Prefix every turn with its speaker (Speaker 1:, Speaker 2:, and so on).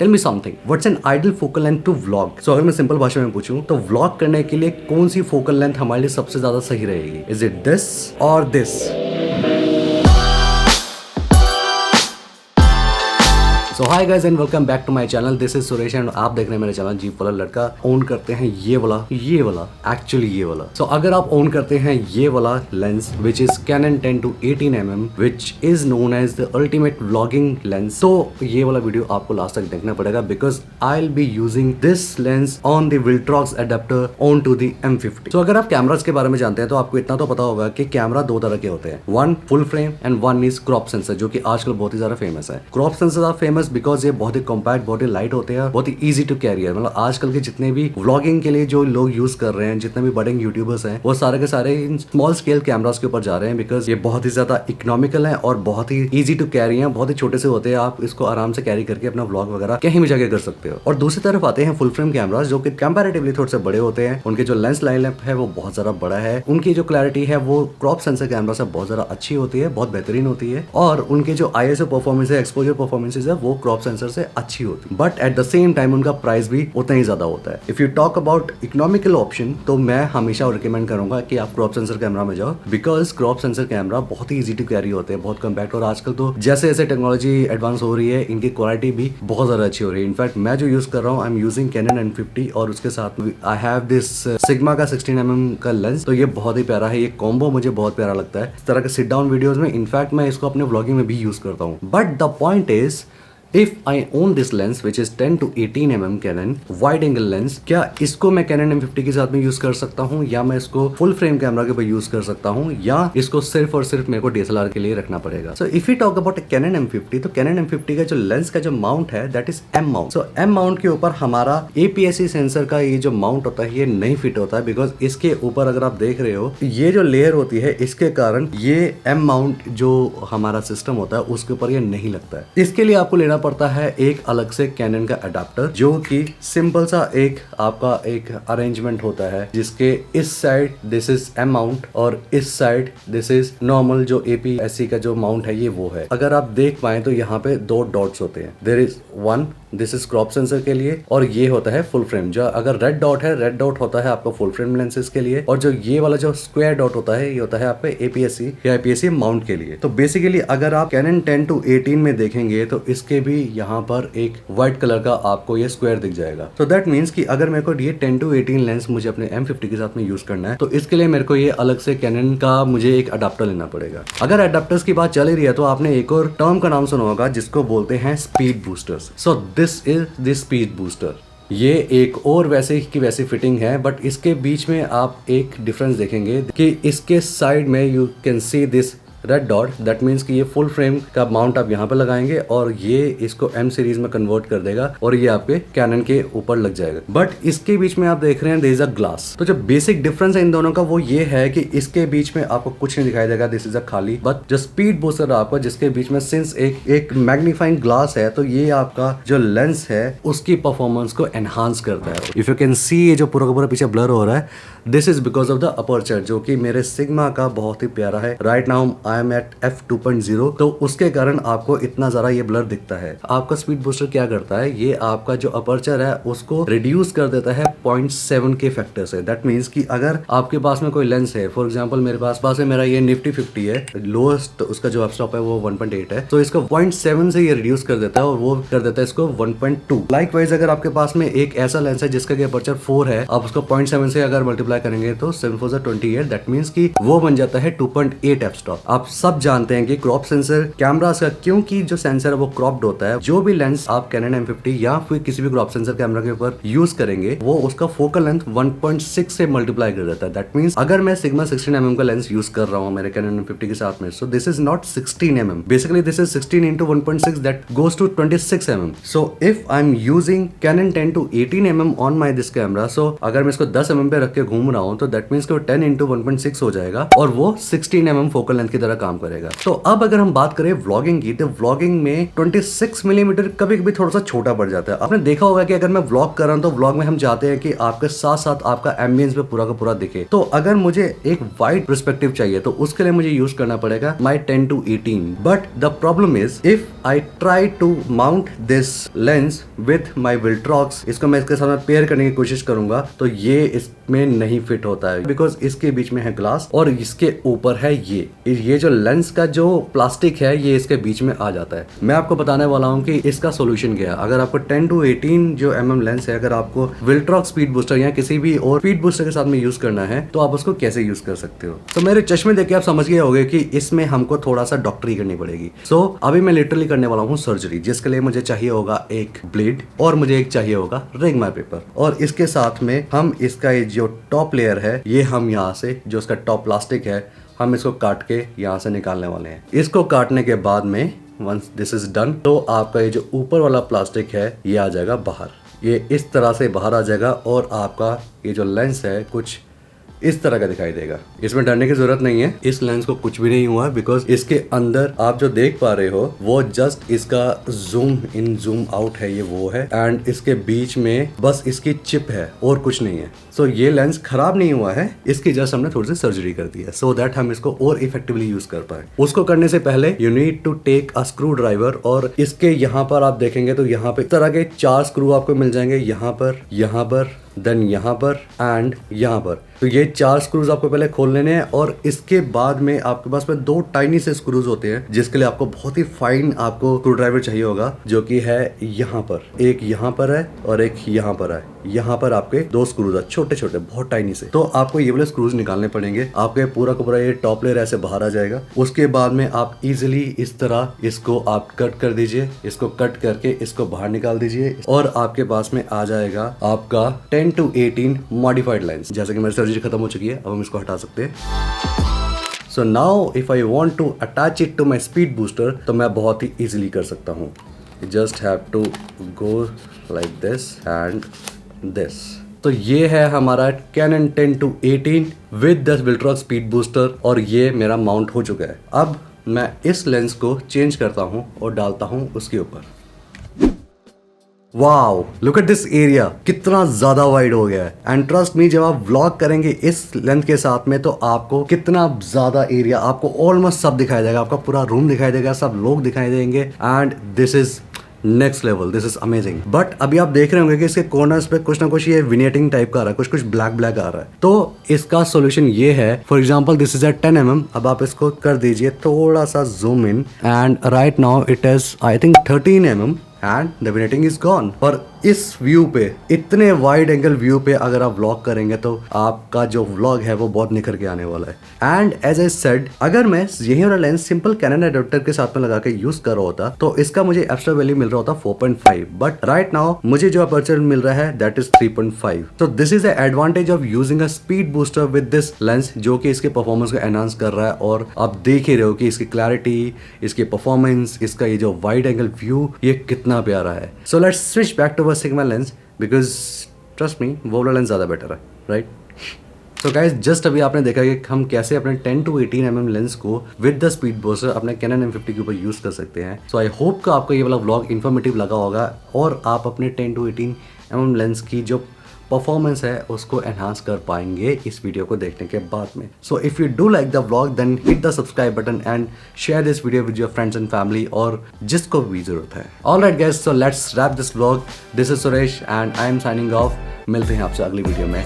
Speaker 1: Tell me something, what's an ideal focal length to vlog? So अगर मैं simple भाषा में पूछूं तो व्लॉग करने के लिए कौन सी फोकल लेंथ हमारे लिए सबसे ज्यादा सही रहेगी? इज इट दिस और this? So hi guys and welcome back to my channel, this is Suresh and आप देख रहे हैं मेरे चैनल जीप वाला लड़का। ओन करते हैं ये वाला एक्चुअली ये वाला। सो अगर आप ओन करते हैं ये वाला lens which is Canon 10-18mm which is known as the ultimate vlogging lens, तो ये वाला वीडियो आपको लास्ट तक देखना पड़ेगा because I will be using this lens on the Viltrox adapter on to the M50। तो अगर आप कैमराज के बारे में जानते हैं तो आपको इतना तो पता होगा कि कैमरा दो तरह के होते हैं, one full frame and one is crop sensor, जो कि आजकल बहुत ही ज्यादा फेमस है। Crop sensor are famous because ये बहुत ही कॉम्पैक्ट, बहुत ही लाइट होते हैं, बहुत ही इजी टू कैरी है। मतलब आजकल के जितने भी व्लॉगिंग के लिए जो लोग यूज कर रहे हैं, जितने भी बड़े यूट्यूबर्स हैं, वो सारे के सारे इन स्मॉल स्केल कैमरास के ऊपर जा रहे हैं बिकॉज ये बहुत ही ज्यादा इकोनॉमिकल है और बहुत ही इजी टू कैरी है, बहुत ही छोटे से होते हैं। आप इसको आराम से कैरी करके अपना व्लॉग वगैरह कहीं भी जाके कर सकते हो। और दूसरी तरफ आते हैं फुल फ्रेम कैमरास, जो कि कंपैरेटिवली थोड़े से बड़े होते हैं। उनके जो लेंस लाइनअप है वो बहुत ज्यादा बड़ा है, उनकी जो क्लैरिटी है वो क्रॉप सेंसर कैमरा से बहुत ज्यादा अच्छी होती है, बहुत बेहतरीन होती है, और उनके जो ISO परफॉर्मेंस है, एक्सपोजर परफॉर्मेंसेज है, वो क्रॉप सेंसर से अच्छी होती है। But at the same time उनका प्राइस भी उतना ही ज्यादा होता है। If you talk about economical option, तो मैं हमेशा रिकमेंड करूंगा कि आप क्रॉप सेंसर कैमरा में जाओ बिकॉज क्रॉप सेंसर कैमरा बहुत ही इजी टू कैरी होते हैं, बहुत कम्पैक्ट, और आजकल तो जैसे जैसे टेक्नोलॉजी एडवांस हो रही है इनकी क्वालिटी भी बहुत ज्यादा अच्छी हो रही है। इनफैक्ट मैं जो यूज कर रहा हूँ, आई एम यूजिंग Canon M50 और उसके साथ आई हैव दिस सिग्मा का 16mm का लेंस। तो ये बहुत ही प्यारा है, ये कॉम्बो मुझे बहुत प्यारा लगता है इस तरह के सिट डाउन वीडियोस में। इनफैक्ट मैं इसको अपने व्लॉगिंग में भी यूज करता हूँ। But the point is, If I own this lens which is 10-18mm Canon wide angle lens, क्या इसको मैं Canon M50 के साथ में यूज कर सकता हूँ, या मैं इसको फुल फ्रेम कैमरा के ऊपर यूज कर सकता हूँ, या इसको सिर्फ और सिर्फ मेरे को DSLR के लिए रखना पड़ेगा? So if we talk about Canon M50, तो Canon M50 का जो लेंस का जो माउंट है that is M mount. So M mount के ऊपर हमारा APS-C सेंसर का ये जो माउंट होता है ये नहीं फिट होता है बिकॉज इसके ऊपर अगर आप देख रहे हो ये जो लेयर होती है, इसके कारण ये M माउंट जो हमारा सिस्टम होता है उसके ऊपर ये नहीं लगता है। इसके लिए आपको लेना पड़ता है एक अलग से कैनन का अडाप्टर, जो कि सिंपल सा एक आपका एक अरेंजमेंट होता है जिसके इस side this is M mount और इस साइड दिस इज नॉर्मल जो APS-C का जो माउंट है ये वो है। अगर आप देख पाए तो यहाँ पे दो डॉट्स होते हैं, there is one, this is crop sensor के लिए, और ये होता है फुल फ्रेम। जो अगर रेड डॉट है, रेड डॉट होता है आपका फुल फ्रेम लेंसेज के लिए, और जो ये वाला जो स्क्वायर डॉट होता है ये होता है आपके APS-C या APS-C माउंट के लिए। तो बेसिकली अगर आप Canon 10-18 में देखेंगे तो इसके भी यहाँ पर एक व्हाइट कलर का आपको ये स्क्वायर दिख जाएगा। तो दैट मीन्स कि अगर मेरे को ये 10-18 लेंस मुझे अपने M50 के साथ में यूज करना है तो इसके लिए मेरे को ये अलग से Canon का मुझे एक अडाप्टर लेना पड़ेगा। अगर अडाप्टर्स की बात चल रही है तो आपने एक और टर्म का नाम सुना होगा जिसको बोलते हैं speed boosters. So this is this speed booster. ये एक और वैसे की वैसी फिटिंग है, बट इसके बीच में आप एक डिफरेंस देखेंगे कि इसके साइड में you can see this red dot, that means कि ये फुल फ्रेम का माउंट आप यहाँ पे लगाएंगे और ये इसको M सीरीज में कन्वर्ट कर देगा और ये आपके Canon के ऊपर लग जाएगा। बट इसके बीच में आप देख रहे हैं देयर इज अ ग्लास। तो जो बेसिक डिफरेंस है इन दोनों का वो ये है कि इसके बीच में आपको कुछ नहीं दिखाई देगा, दिस इज अ खाली, बट जो स्पीड बूस्टर आपका जिसके बीच में सिंस एक मैग्नीफाइंग ग्लास है तो ये आपका जो लेंस है उसकी परफॉर्मेंस को एनहांस करता है। इफ यू कैन सी ये जो पूरा का पूरा पीछे ब्लर हो रहा है, this is because of the aperture जो कि मेरे सिग्मा का बहुत ही प्यारा है। Right now I am at f2.0, तो उसके कारण आपको इतना ज्यादा ये ब्लर दिखता है। आपका स्पीड बूस्टर क्या करता है, ये आपका जो अपर्चर है उसको रिड्यूस कर देता है 0.7 के फैक्टर से। दैट मीन्स कि अगर आपके पास में कोई लेंस है, फॉर एग्जांपल मेरे पास में मेरा ये निफ्टी 50 है, लोएस्ट उसका जो अपस्टॉप है वो 1.8 है, तो इसको 0.7 से ये रिड्यूस कर देता है और वो कर देता है इसको 1.2। लाइकवाइज अगर आपके पास में एक ऐसा लेंस है जिसका कि अपर्चर 4 है, आप उसको 0.7 से अगर मल्टीप्लाई करेंगे तो 7 4 28, दैट मीन्स कि वो बन जाता है 2.8 f-stop। आप सब जानते हैं कि क्रॉप सेंसर कैमरास का, क्योंकि जो सेंसर है वो क्रॉप्ड होता है, जो भी लेंस आप Canon M50 या फिर किसी भी क्रॉप सेंसर कैमरा के ऊपर यूज करेंगे वो उसका फोकल लेंथ 1.6 से मल्टीप्लाई कर देता है। दैट मींस अगर मैं सिग्मा 16mm का लेंस यूज कर रहा हूं मेरे Canon M50 के साथ में, so this is not 16mm, basically this is 16 into 1.6 that goes to 26mm। So if I am using Canon 10-18mm on my this camera, so अगर मैं इसको 10mm पे रख के घूम रहा हूं तो दैट मींस कि 10 into 1.6 हो जाएगा और वो 16mm फोकल लेंथ की तरह तरह काम करेगा। तो अब अगर हम बात करें व्लॉगिंग की, तो व्लॉगिंग में 26 मिलीमीटर कभी कभी थोड़ा सा छोटा पड़ जाता है। आपने देखा होगा कि अगर मैं व्लॉग कर रहा हूँ तो व्लॉग में हम चाहते हैं कि आपके साथ साथ आपका एम्बियंस भी पूरा का पूरा दिखे। तो अगर मुझे एक वाइड पर्सपेक्टिव चाहिए तो उसके लिए मुझे यूज करना पड़ेगा my 10-18। But the problem is if I try to mount this lens with my Viltrox, इसको मैं इसके साथ पेयर करने की कोशिश करूंगा तो ये इसमें नहीं फिट होता है, बिकॉज इसके बीच में है ग्लास और इसके ऊपर है ये जो लेंस का जो प्लास्टिक है ये इसके बीच में आ जाता है। मैं आपको बताने वाला हूँ कि इसका सोल्यूशन क्या है। अगर आपको 10-18 जो लेंस है, अगर आपको विल्ट्रॉक्स स्पीड बूस्टर या किसी भी और स्पीड बूस्टर के साथ में यूज करना है तो आप उसको कैसे यूज कर सकते हो। तो मेरे चश्मे देख के आप समझ गए होंगे कि इसमें हमको थोड़ा सा डॉक्टरी करनी पड़ेगी। सो अभी मैं लिटरली करने वाला हूँ सर्जरी, जिसके लिए मुझे चाहिए होगा एक ब्लेड और मुझे एक चाहिए होगा रेगमा पेपर, और इसके साथ में हम इसका ये जो टॉप लेयर है ये हम यहाँ से जो इसका टॉप प्लास्टिक है हम इसको काट के यहाँ से निकालने वाले हैं। इसको काटने के बाद में वंस दिस इज डन तो आपका ये जो ऊपर वाला प्लास्टिक है ये आ जाएगा बाहर, ये इस तरह से बाहर आ जाएगा और आपका ये जो लेंस है कुछ इस तरह का दिखाई देगा। इसमें डरने की जरूरत नहीं है, इस लेंस को कुछ भी नहीं हुआ, बिकॉज इसके अंदर आप जो देख पा रहे हो वो जस्ट इसका जूम इन जूम आउट है, ये वो है, एंड इसके बीच में बस इसकी चिप है और कुछ नहीं है। सो ये लेंस खराब नहीं हुआ है, इसकी जस्ट हमने थोड़ी सी सर्जरी कर दी है सो दैट हम इसको और इफेक्टिवली यूज कर पाए। उसको करने से पहले you need to take a screwdriver, और इसके यहाँ पर आप देखेंगे तो यहाँ पे इस तरह के 4 स्क्रू आपको मिल जाएंगे, यहाँ पर देन यहाँ पर एंड यहाँ पर। तो ये 4 स्क्रूज आपको पहले खोल लेने हैं और इसके बाद में आपके पास में 2 टाइनी से स्क्रूज होते हैं जिसके लिए आपको बहुत ही फाइन आपको स्क्रू ड्राइवर चाहिए होगा, जो कि है यहाँ पर, एक यहाँ पर है और एक यहाँ पर है। यहाँ पर आपके 2 स्क्रूज है छोटे छोटे बहुत टाइनी से, तो आपको ये वाले स्क्रूज निकालने पड़ेंगे। आपके पूरा का पूरा ये टॉप लेयर ऐसे बाहर आ जाएगा। उसके बाद में आप इजिली इस तरह इसको आप कट कर दीजिए, इसको कट करके इसको बाहर निकाल दीजिए और आपके पास में आ जाएगा आपका 10-18 मॉडिफाइड लेंस। जैसे कि मेरी सर्जरी खत्म हो चुकी है, अब हम इसको हटा सकते हैं। So now if I want to attach it to my speed booster तो मैं बहुत ही इजीली कर सकता हूँ। Just have to go like this and this. तो ये है हमारा Canon 10-18 with the Viltrox speed booster और ये मेरा माउंट हो चुका है। अब मैं इस लेंस को चेंज करता हूँ और डालता हूँ उसके ऊपर। Wow, look at this area, कितना ज्यादा वाइड हो गया है। एंड ट्रस्ट मी, जब आप व्लॉग करेंगे इस लेंथ के साथ में तो आपको कितना ज्यादा एरिया, आपको ऑलमोस्ट सब दिखाई देगा, आपका पूरा रूम दिखाई देगा, सब लोग दिखाई देंगे and this is next level, this is amazing. But अभी आप देख रहे होंगे कि इसके कॉर्नर्स पे कुछ ना कुछ ये विनेटिंग टाइप का आ रहा है, कुछ कुछ ब्लैक ब्लैक आ रहा है। तो इसका सॉल्यूशन ये है, for example this is at 10 mm। अब आप इसको कर दीजिए थोड़ा सा zoom in and right now it is I think 13 mm and the vignetting is gone. पर इस व्यू पे, इतने वाइड एंगल व्यू पे अगर आप व्लॉग करेंगे तो आपका जो व्लॉग है वो बहुत निखर के आने वाला है। एंड एज आई सेड, अगर मैं यही वाला लेंस सिंपल कैनन एडाप्टर के साथ में लगा के यूज कर रहा होता तो इसका मुझे एक्स्ट्रा वैल्यू मिल रहा होता 4.5, बट राइट नाउ मुझे जो अपर्चर मिल रहा है दैट इज 3.5। तो this is the advantage of using a speed booster with this lens, जो कि इसके परफॉर्मेंस को एनहांस कर रहा है। और आप देख ही रहे हो कि इसकी क्लैरिटी, इसकी परफॉर्मेंस, इसका ये जो वाइड एंगल व्यू, ये कितना प्यारा है। So let's switch back to Sigma lens because trust me वो वाला लेंस ज़्यादा बेटर है, राइट। सो गाइज, जस्ट अभी आपने देखा कि हम कैसे अपने 10-18 mm लेंस को विद द स्पीड बूस्टर अपने Canon M50 के ऊपर यूज कर सकते हैं। सो आई होप कि आपको ये वाला व्लॉग इन्फॉर्मेटिव लगा होगा और आप अपने 10-18 mm लेंस की जो परफॉर्मेंस है उसको एनहांस कर पाएंगे इस वीडियो को देखने के बाद में। So if you do like the vlog then hit the subscribe button and share this video with your friends and family और जिसको भी जरूरत है। Alright guys, so let's wrap this vlog. This is Suresh and I am signing off. मिलते हैं आपसे अगली video में।